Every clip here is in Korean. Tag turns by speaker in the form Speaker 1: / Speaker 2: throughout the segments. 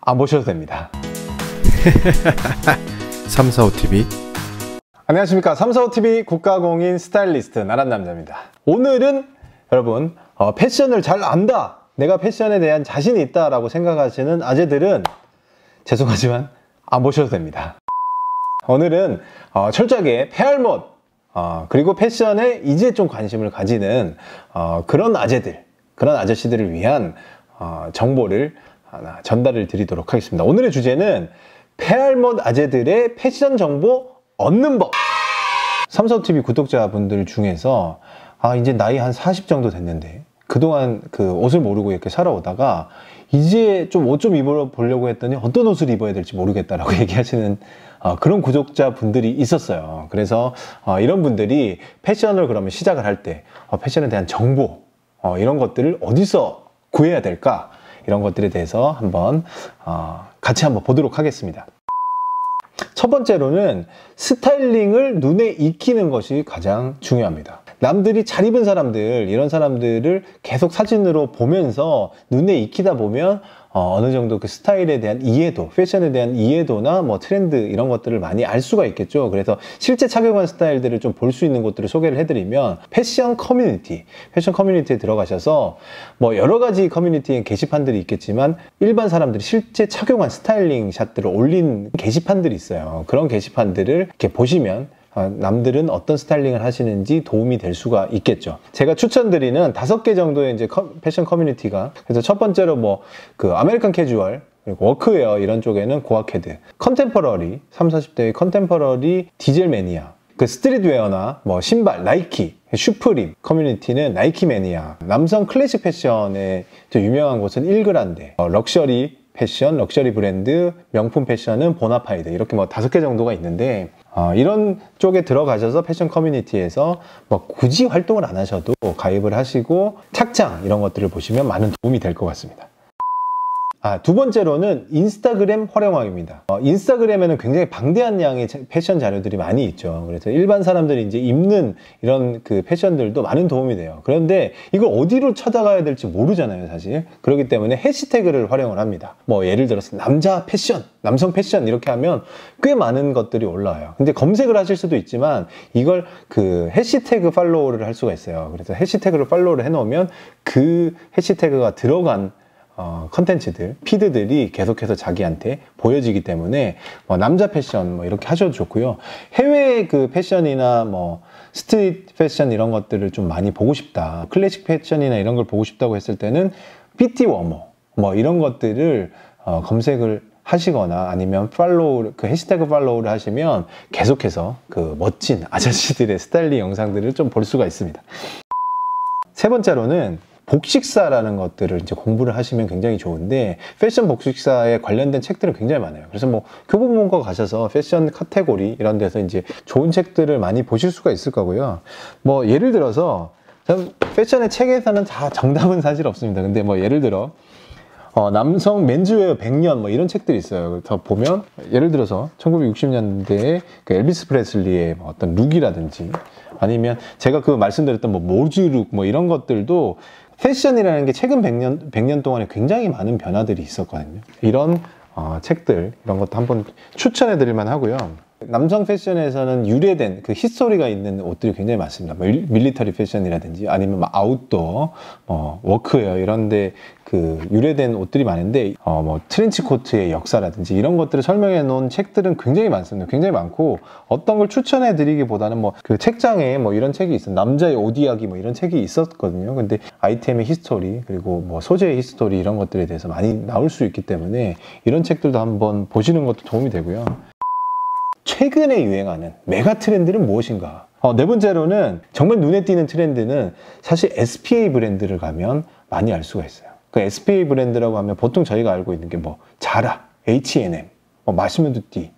Speaker 1: 안 보셔도 됩니다.
Speaker 2: 345TV.
Speaker 1: 안녕하십니까. 345TV 국가공인 스타일리스트 나란남자입니다. 오늘은 여러분 패션을 잘 안다, 내가 패션에 대한 자신이 있다 라고 생각하시는 아재들은 죄송하지만 안 보셔도 됩니다. 오늘은 철저하게 페알못 그리고 패션에 이제 좀 관심을 가지는 그런 아재들, 그런 아저씨들을 위한 정보를 하나 전달을 드리도록 하겠습니다. 오늘의 주제는 페알못 아재들의 패션 정보 얻는 법. 345TV 구독자분들 중에서 이제 나이 한 40 정도 됐는데 그동안 그 옷을 모르고 이렇게 살아오다가 이제 좀 옷 좀 입어보려고 했더니 어떤 옷을 입어야 될지 모르겠다라고 얘기하시는 그런 구독자분들이 있었어요. 그래서 이런 분들이 패션을 그러면 시작을 할 때 패션에 대한 정보 이런 것들을 어디서 구해야 될까, 이런 것들에 대해서 한번 같이 한번 보도록 하겠습니다. 첫 번째로는 스타일링을 눈에 익히는 것이 가장 중요합니다. 남들이 잘 입은 사람들, 이런 사람들을 계속 사진으로 보면서 눈에 익히다 보면 어느 정도 그 스타일에 대한 이해도, 패션에 대한 이해도나 뭐 트렌드 이런 것들을 많이 알 수가 있겠죠. 그래서 실제 착용한 스타일들을 좀 볼 수 있는 곳들을 소개를 해드리면 패션 커뮤니티에 들어가셔서 뭐 여러 가지 커뮤니티의 게시판들이 있겠지만 일반 사람들이 실제 착용한 스타일링 샷들을 올린 게시판들이 있어요. 그런 게시판들을 이렇게 보시면 남들은 어떤 스타일링을 하시는지 도움이 될 수가 있겠죠. 제가 추천드리는 5개 정도의 이제 패션 커뮤니티가, 그래서 첫 번째로 뭐 그 아메리칸 캐주얼, 그리고 워크웨어 이런 쪽에는 고아캐드, 컨템퍼러리, 30, 40대의 컨템퍼러리, 디젤 매니아, 그 스트릿웨어나 뭐 신발, 나이키, 슈프림 커뮤니티는 나이키 매니아, 남성 클래식 패션에 좀 유명한 곳은 일그란데, 럭셔리 패션, 럭셔리 브랜드, 명품 패션은 보나파이드, 이렇게 뭐 5개 정도가 있는데 이런 쪽에 들어가셔서 패션 커뮤니티에서 뭐 굳이 활동을 안 하셔도 가입을 하시고 착장 이런 것들을 보시면 많은 도움이 될 것 같습니다. 두 번째로는 인스타그램 활용왕입니다. 인스타그램에는 굉장히 방대한 양의 패션 자료들이 많이 있죠. 그래서 일반 사람들이 이제 입는 이런 그 패션들도 많은 도움이 돼요. 그런데 이걸 어디로 찾아가야 될지 모르잖아요, 사실. 그렇기 때문에 해시태그를 활용을 합니다. 뭐 예를 들어서 남자 패션, 남성 패션 이렇게 하면 꽤 많은 것들이 올라와요. 근데 검색을 하실 수도 있지만 이걸 그 해시태그 팔로우를 할 수가 있어요. 그래서 해시태그를 팔로우를 해놓으면 그 해시태그가 들어간 컨텐츠들, 피드들이 계속해서 자기한테 보여지기 때문에 뭐 남자 패션 뭐 이렇게 하셔도 좋고요. 해외 그 패션이나 뭐 스트릿 패션 이런 것들을 좀 많이 보고 싶다, 클래식 패션이나 이런 걸 보고 싶다고 했을 때는 PT 워머 뭐 이런 것들을 검색을 하시거나 아니면 그 해시태그 팔로우를 하시면 계속해서 그 멋진 아저씨들의 스타일링 영상들을 좀 볼 수가 있습니다. 세 번째로는 복식사라는 것들을 이제 공부를 하시면 굉장히 좋은데, 패션 복식사에 관련된 책들은 굉장히 많아요. 그래서 뭐 교보문고 가셔서 패션 카테고리 이런 데서 이제 좋은 책들을 많이 보실 수가 있을 거고요. 뭐 예를 들어서 패션의 책에서는 다 정답은 사실 없습니다. 근데 뭐 예를 들어 남성 맨즈웨어 100년 뭐 이런 책들이 있어요. 더 보면 예를 들어서 1960년대에 그 엘비스 프레슬리의 어떤 룩이라든지, 아니면 제가 그 말씀드렸던 뭐 모즈룩 뭐 이런 것들도 패션이라는 게 최근 100년 동안에 굉장히 많은 변화들이 있었거든요. 이런 책들, 이런 것도 한번 추천해 드릴만 하고요. 남성 패션에서는 유래된 그 히스토리가 있는 옷들이 굉장히 많습니다. 뭐 밀리터리 패션이라든지 아니면 뭐 아웃도어, 워크웨어 이런데 그 유래된 옷들이 많은데 뭐 트렌치 코트의 역사라든지 이런 것들을 설명해 놓은 책들은 굉장히 많습니다. 굉장히 많고, 어떤 걸 추천해 드리기보다는 뭐 그 책장에 뭐 이런 책이 있어요. 남자의 옷 이야기 뭐 이런 책이 있었거든요. 근데 아이템의 히스토리, 그리고 뭐 소재의 히스토리 이런 것들에 대해서 많이 나올 수 있기 때문에 이런 책들도 한번 보시는 것도 도움이 되고요. 최근에 유행하는 메가 트렌드는 무엇인가? 네 번째로는 정말 눈에 띄는 트렌드는 사실 SPA 브랜드를 가면 많이 알 수가 있어요. 그 SPA 브랜드라고 하면 보통 저희가 알고 있는 게 뭐 자라, H&M, 뭐 마시모두띠,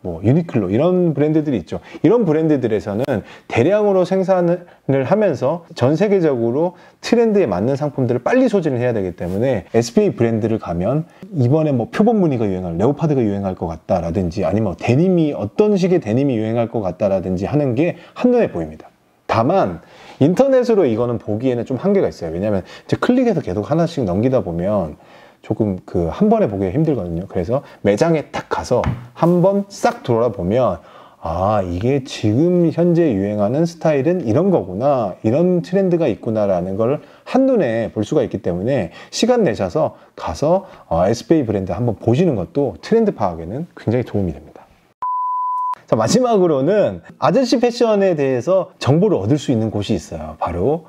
Speaker 1: 뭐 유니클로 이런 브랜드들이 있죠. 이런 브랜드들에서는 대량으로 생산을 하면서 전 세계적으로 트렌드에 맞는 상품들을 빨리 소진을 해야 되기 때문에 SPA 브랜드를 가면 이번에 뭐 표본 무늬가 유행할, 레오파드가 유행할 것 같다라든지, 아니면 데님이 어떤 식의 데님이 유행할 것 같다라든지 하는 게 한눈에 보입니다. 다만 인터넷으로 이거는 보기에는 좀 한계가 있어요. 왜냐하면 이제 클릭해서 계속 하나씩 넘기다 보면 조금 한 번에 보기가 힘들거든요. 그래서 매장에 딱 가서 한번 싹 돌아보면 아, 이게 지금 현재 유행하는 스타일은 이런 거구나, 이런 트렌드가 있구나라는 걸 한눈에 볼 수가 있기 때문에 시간 내셔서 가서 에스페이 브랜드 한번 보시는 것도 트렌드 파악에는 굉장히 도움이 됩니다. 자, 마지막으로는 아저씨 패션에 대해서 정보를 얻을 수 있는 곳이 있어요. 바로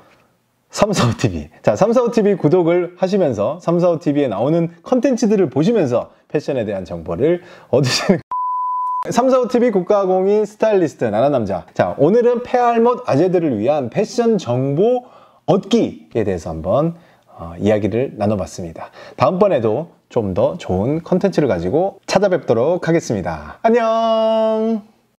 Speaker 1: 345TV. 자, 345TV 구독을 하시면서 345TV에 나오는 컨텐츠들을 보시면서 패션에 대한 정보를 얻으시는 345TV 국가공인 스타일리스트 나라남자. 자, 오늘은 폐알못 아재들을 위한 패션 정보 얻기에 대해서 한번 이야기를 나눠봤습니다. 다음번에도 좀 더 좋은 컨텐츠를 가지고 찾아뵙도록 하겠습니다. 안녕.